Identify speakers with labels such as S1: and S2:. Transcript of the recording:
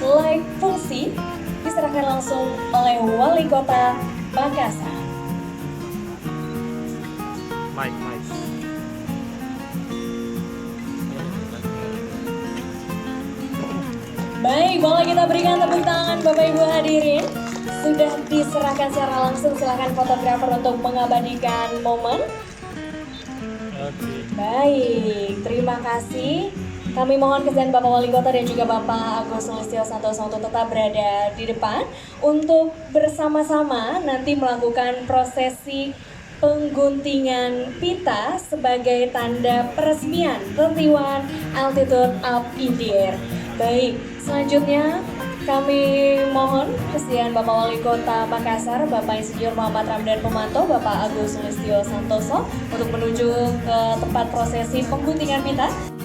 S1: Live fungsi diserahkan langsung oleh Wali Kota Makassar.
S2: Mike.
S1: Baik, boleh kita berikan tepuk tangan Bapak Ibu hadirin. Sudah diserahkan secara langsung, silakan fotografer untuk mengabadikan momen. Baik, terima kasih. Kami mohon kesediaan Bapak Wali Kota dan juga Bapak Agus Sulistyo Santoso untuk tetap berada di depan untuk bersama-sama nanti melakukan prosesi pengguntingan pita sebagai tanda peresmian 21 Altitude Up in the Air. Baik, selanjutnya kami mohon kesediaan Bapak Wali Kota Makassar, Bapak Insinyur Muhammad Ramdan Pemanto, Bapak Agus Sulistyo Santoso untuk menuju ke tempat prosesi pengguntingan pita.